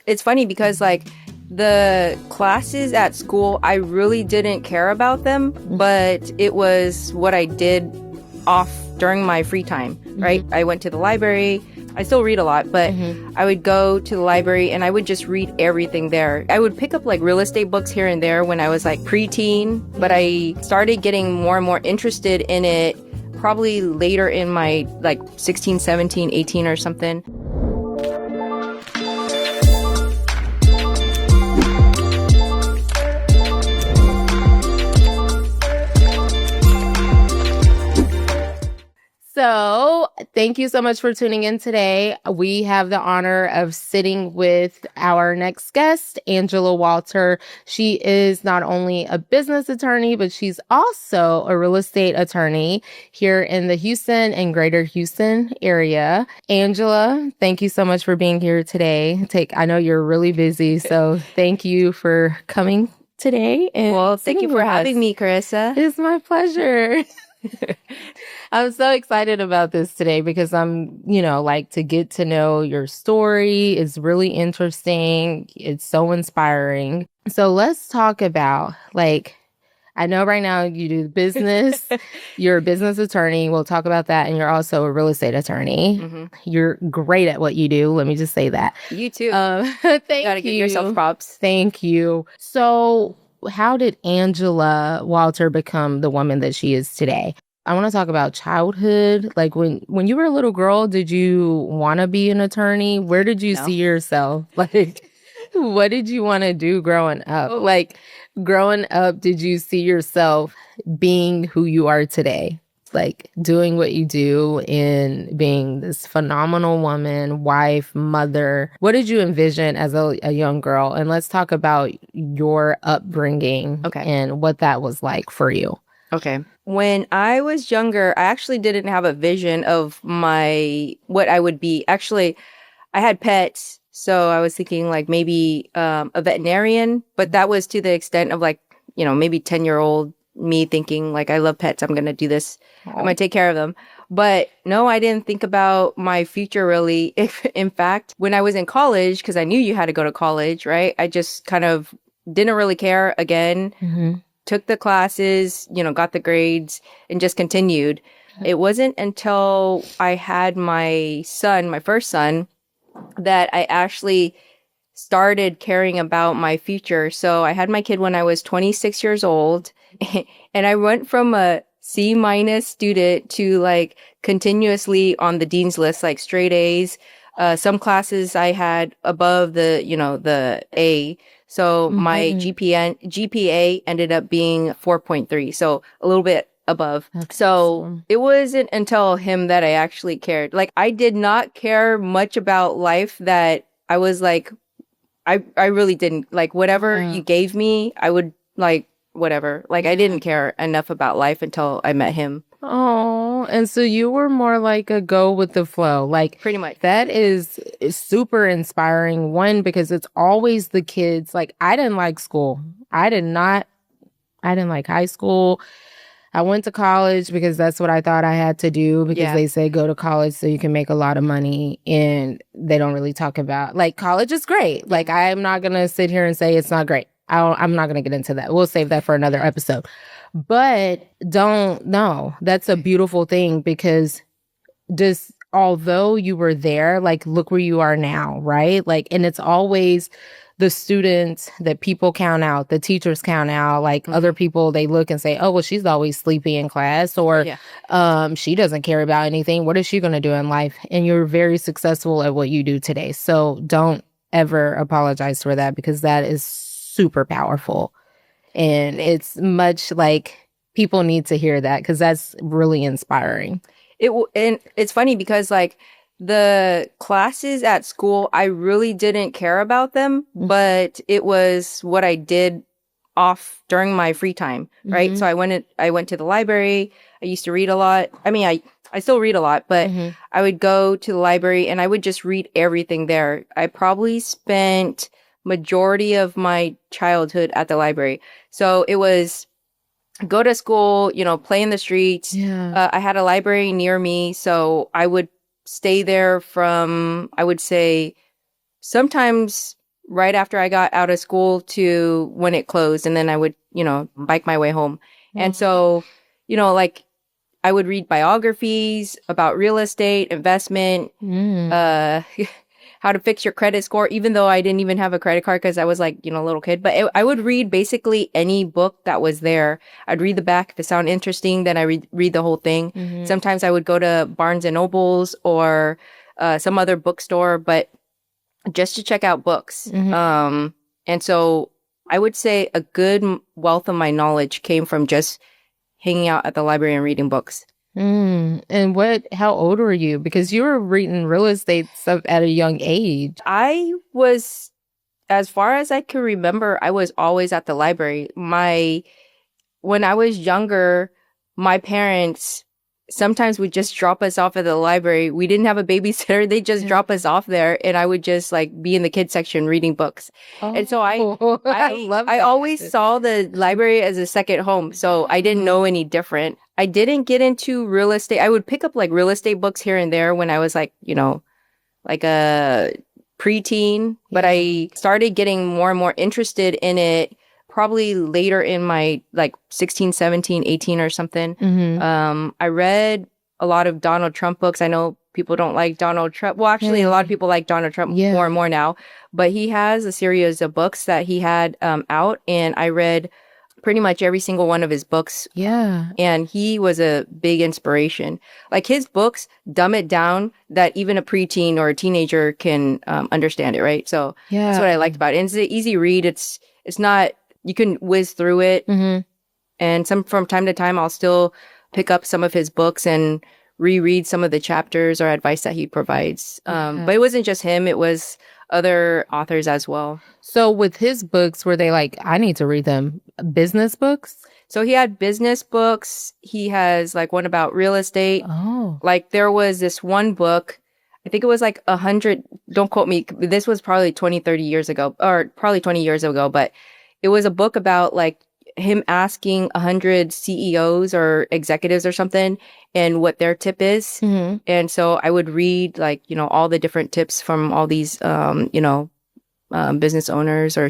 It's funny because like the classes at school, I really didn't care about them, but it was what I did off during my free time, right? I went to the library. I still read a lot, but I would go to the library and I would just read everything there. I would pick up like real estate books here and there when I was like preteen, but I started getting more and more interested in it probably later in my like 16, 17, 18 or something. So thank you so much for tuning in today. We have the honor of sitting with our next guest, Angela Walter. She is not only a business attorney, but she's also a real estate attorney here in the Houston and Greater Houston area. Angela, thank you so much for being here today. I know you're really busy, so thank you for coming today. And well, thank you for having me, Carissa. It's my pleasure. I'm so excited about this today because I'm, like to get to know your story. It's really interesting. It's so inspiring. So let's talk about I know right now you do business. You're a business attorney. We'll talk about that. And you're also a real estate attorney. You're great at what you do. Let me just say that. You too. Thank you. Gotta give yourself props. Thank you. So how did Angela Walter become the woman that she is today? I want to talk about childhood. Like when you were a little girl, did you want to be an attorney? Where did you see yourself? Like, what did you want to do growing up? Like growing up, did you see yourself being who you are today? Like doing what you do and being this phenomenal woman, wife, mother. What did you envision as a young girl? And let's talk about your upbringing and what that was like for you. Okay. When I was younger, I actually didn't have a vision of what I would be. Actually, I had pets, so I was thinking like maybe a veterinarian, but that was to the extent of like, maybe 10-year-old me thinking like, I love pets, I'm going to do this. I'm going to take care of them. But no, I didn't think about my future really. In fact, when I was in college, because I knew you had to go to college, right? I just kind of didn't really care again. Took the classes, got the grades and just continued. It wasn't until I had my first son, that I actually started caring about my future. So I had my kid when I was 26 years old and I went from a C- student to like continuously on the dean's list, like straight A's. Some classes I had above the A. So my GPA ended up being 4.3. So a little bit above. That's so awesome. It wasn't until him that I actually cared. Like I did not care much about life, that I was like, I really didn't. Like whatever you gave me, I would like whatever. Like I didn't care enough about life until I met him. Oh, and so you were more like a go with the flow. Like Pretty much. That is super inspiring. One, because it's always the kids. Like I didn't like school. I didn't like high school. I went to college because that's what I thought I had to do, because they say go to college so you can make a lot of money, and they don't really talk about like college is great. Like I'm not going to sit here and say it's not great. I'm not going to get into that. We'll save that for another episode. But that's a beautiful thing, because although you were there, like look where you are now, right? Like, and it's always the students that people count out, the teachers count out, like other people, they look and say, oh, well, she's always sleepy in class, or she doesn't care about anything. What is she going to do in life? And you're very successful at what you do today. So don't ever apologize for that, because that is super powerful. And it's much like people need to hear that, because that's really inspiring. And it's funny because like the classes at school, I really didn't care about them, but it was what I did off during my free time, right? So I went to the library. I used to read a lot. I mean, I still read a lot, but I would go to the library and I would just read everything there. I probably spent majority of my childhood at the library. So it was go to school, play in the streets. I had a library near me, so I would stay there from, I would say, sometimes right after I got out of school to when it closed. And then I would, bike my way home. And so, like I would read biographies about real estate, investment, uh, how to fix your credit score, even though I didn't even have a credit card because I was like, a little kid. But I would read basically any book that was there. I'd read the back. If it sounded interesting, then I read the whole thing. Sometimes I would go to Barnes and Nobles or some other bookstore, but just to check out books. And so I would say a good wealth of my knowledge came from just hanging out at the library and reading books. And how old were you? Because you were reading real estate stuff at a young age. I was, as far as I can remember, I was always at the library. When I was younger, my parents sometimes would just drop us off at the library. We didn't have a babysitter. They just drop us off there, and I would just like be in the kids section reading books. And so I love I that. always saw the library as a second home. So I didn't know any different. I didn't get into real estate. I would pick up like real estate books here and there when I was like, like a preteen, but I started getting more and more interested in it probably later in my like 16, 17, 18 or something. I read a lot of Donald Trump books. I know people don't like Donald Trump. Well, actually, a lot of people like Donald Trump more and more now. But he has a series of books that he had out, and I read pretty much every single one of his books. Yeah. And he was a big inspiration. Like his books dumb it down that even a preteen or a teenager can understand it, right? So that's what I liked about it. And it's an easy read. It's not, you can whiz through it. And from time to time, I'll still pick up some of his books and reread some of the chapters or advice that he provides. But it wasn't just him. It was other authors as well. So with his books, were they like, I need to read them, business books? So he had business books. He has like one about real estate. Oh. Like there was this one book, I think it was like 100, don't quote me. This was probably 20, 30 years ago, or probably 20 years ago, but it was a book about like him asking 100 CEOs or executives or something and what their tip is. And so I would read like, all the different tips from all these, business owners or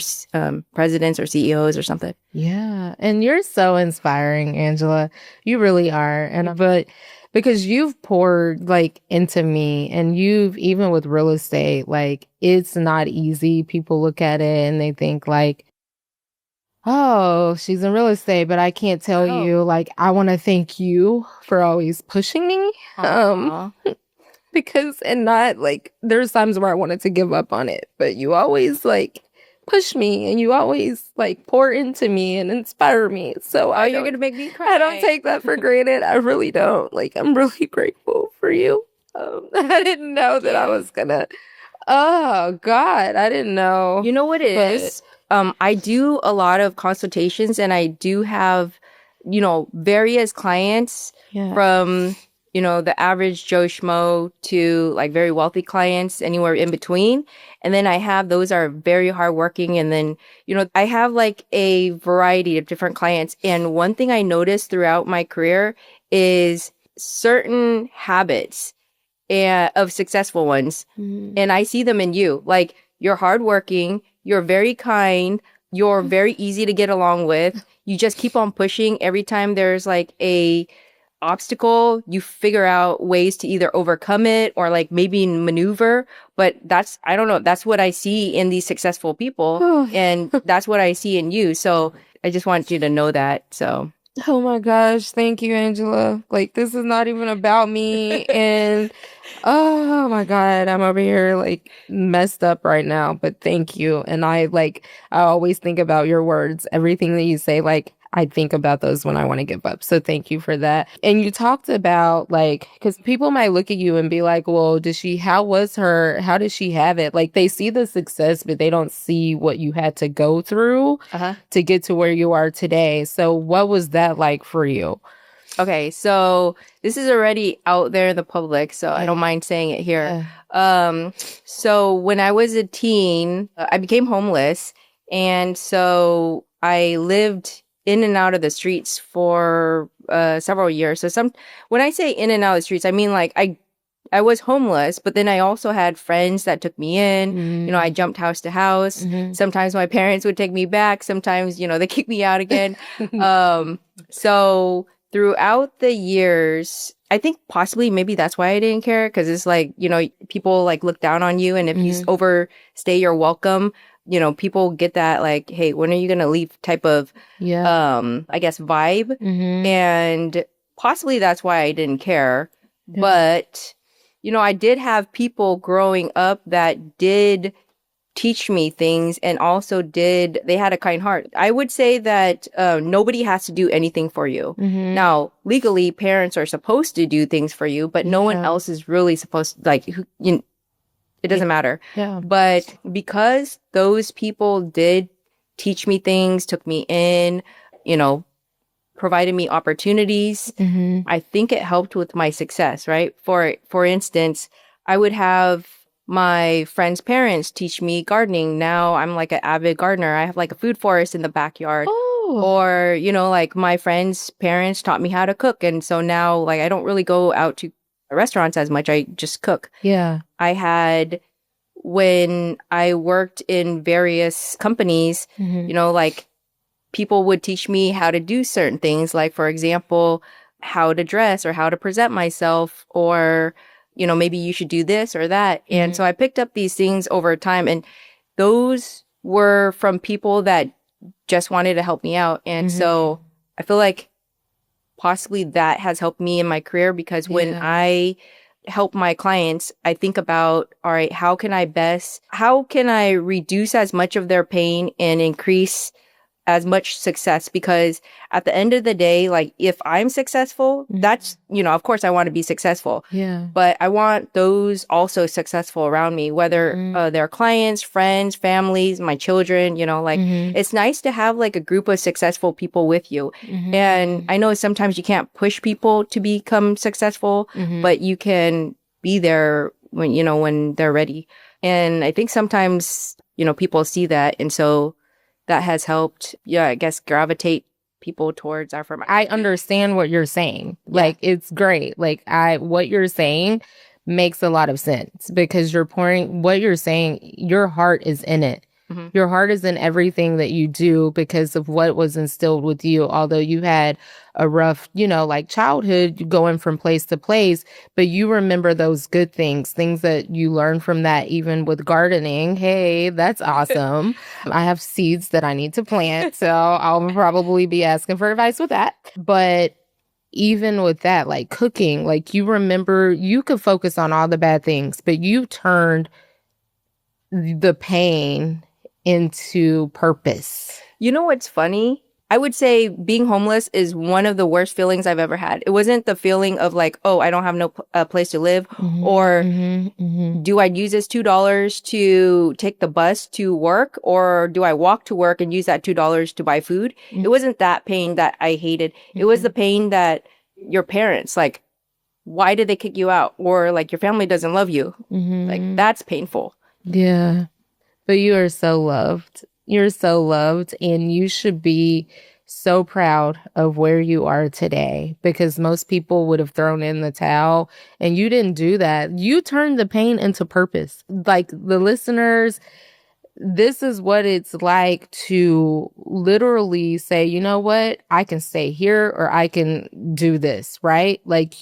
presidents or CEOs or something. Yeah. And you're so inspiring, Angela. You really are. But because you've poured like into me, and you've, even with real estate, like it's not easy. People look at it and they think like, oh, she's in real estate, but I can't tell you, like, I want to thank you for always pushing me. Because, and not like, there's times where I wanted to give up on it, but you always like push me, and you always like pour into me and inspire me. So you're going to make me cry. I don't take that for granted. I really don't. Like, I'm really grateful for you. I didn't know that I was gonna, oh God, I didn't know. You know what it is? I do a lot of consultations, and I do have, various clients from, the average Joe Schmo to like very wealthy clients, anywhere in between. And then I have those are very hardworking. And then, I have like a variety of different clients. And one thing I noticed throughout my career is certain habits of successful ones. And I see them in you. Like, you're hardworking, you're very kind, you're very easy to get along with. You just keep on pushing. Every time there's like a obstacle, you figure out ways to either overcome it or like maybe maneuver. But I don't know, that's what I see in these successful people. And that's what I see in you. So I just want you to know that. So. Oh my gosh, thank you, Angela. Like, this is not even about me. And oh my God, I'm over here like messed up right now, but thank you. And I always think about your words, everything that you say, like I think about those when I want to give up. So thank you for that. And you talked about like, because people might look at you and be like, well, how did she have it? Like, they see the success, but they don't see what you had to go through to get to where you are today. So what was that like for you? Okay, so this is already out there in the public, so I don't mind saying it here. So when I was a teen, I became homeless. And so I lived in and out of the streets for several years. So when I say in and out of the streets, I mean like I I was homeless, but then I also had friends that took me in. Mm-hmm. You know, I jumped house to house. Mm-hmm. Sometimes my parents would take me back. Sometimes, you know, they kick me out again. So throughout the years, I think possibly maybe that's why I didn't care, because it's like, you know, people like look down on you, and if you overstay your welcome, you know, people get that like, hey, when are you gonna leave type of I guess vibe. And possibly that's why I didn't care. But you know, I did have people growing up that did teach me things, and also they had a kind heart. I would say that nobody has to do anything for you. Now, legally, parents are supposed to do things for you, but no one else is really supposed to, like, it doesn't matter. Yeah. But because those people did teach me things, took me in, you know, provided me opportunities, I think it helped with my success, right? For instance, I would have my friends' parents teach me gardening. Now I'm like an avid gardener. I have like a food forest in the backyard. Oh. Or, you know, like my friends' parents taught me how to cook. And so now, like, I don't really go out to restaurants as much. I just cook. Yeah. I had, when I worked in various companies, you know, like, people would teach me how to do certain things, like, for example, how to dress or how to present myself, or, you know, maybe you should do this or that. And so I picked up these things over time, and those were from people that just wanted to help me out. And so I feel like possibly that has helped me in my career, because when I help my clients, I think about, all right, how can I reduce as much of their pain and increase as much success? Because at the end of the day, like, if I'm successful, that's, you know, of course I want to be successful. Yeah. But I want those also successful around me, whether they're clients, friends, families, my children, you know, like, it's nice to have like a group of successful people with you. And I know sometimes you can't push people to become successful, but you can be there when, you know, when they're ready. And I think sometimes, you know, people see that. And so that has helped, I guess, gravitate people towards our firm. I understand what you're saying. Like, it's great. Like, what you're saying makes a lot of sense, because what you're saying, your heart is in it. Your heart is in everything that you do because of what was instilled with you. Although you had a rough, you know, like, childhood going from place to place, but you remember those good things that you learned from that, even with gardening. Hey, that's awesome. I have seeds that I need to plant, so I'll probably be asking for advice with that. But even with that, like cooking, like, you remember, you could focus on all the bad things, but you turned the pain into purpose. You know what's funny? I would say being homeless is one of the worst feelings I've ever had. It wasn't the feeling of like, oh, I don't have no place to live, or do I use this $2 to take the bus to work, or do I walk to work and use that $2 to buy food? It wasn't that pain that I hated. It was the pain that your parents, like, why did they kick you out? Or like, your family doesn't love you. Like, that's painful. Yeah. But you are so loved. You're so loved, and you should be so proud of where you are today, because most people would have thrown in the towel, and you didn't do that. You turned the pain into purpose. Like, the listeners, this is what it's like to literally say, you know what? I can stay here, or I can do this, right? Like,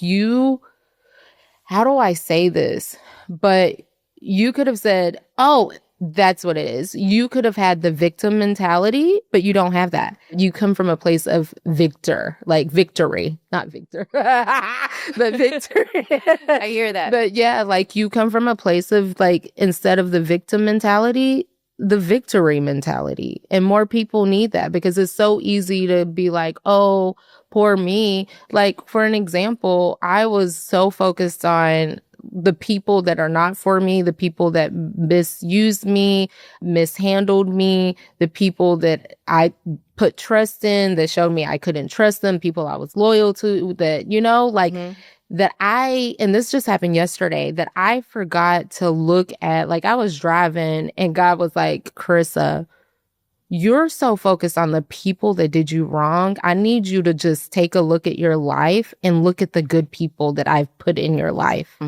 how do I say this? But you could have said, oh, that's what it is. You could have had the victim mentality, but you don't have that. You come from a place of victory, not victor, but victory. I hear that. But yeah, like, you come from a place of, like, instead of the victim mentality, the victory mentality. And more people need that, because it's so easy to be like, oh, poor me. Like, for an example, I was so focused on the people that are not for me, the people that misused me, mishandled me, the people that I put trust in, that showed me I couldn't trust them, people I was loyal to, that, you know, like, that and this just happened yesterday, that I forgot to look at, like, I was driving and God was like, Carissa, you're so focused on the people that did you wrong. I need you to just take a look at your life and look at the good people that I've put in your life.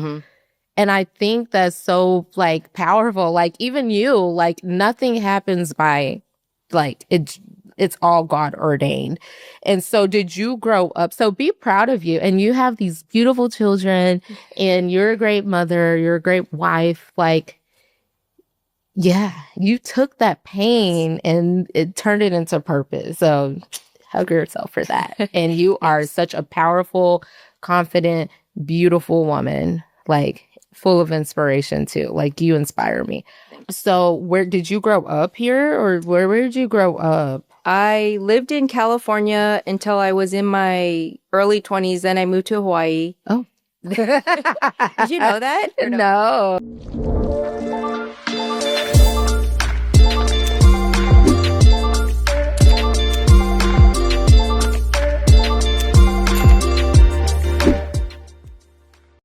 And I think that's so like powerful. Like even you, like nothing happens by like it's all God ordained. And so did you grow up? So be proud of you. And you have these beautiful children and you're a great mother, you're a great wife. Like, yeah, you took that pain and it turned it into purpose. So hug yourself for that. And you are such a powerful, confident, beautiful woman. Like full of inspiration too. Like you inspire me. So where did you grow up here or where did you grow up? I lived in California until I was in my early 20s. Then I moved to Hawaii. Oh. Did you know that? Or no? No.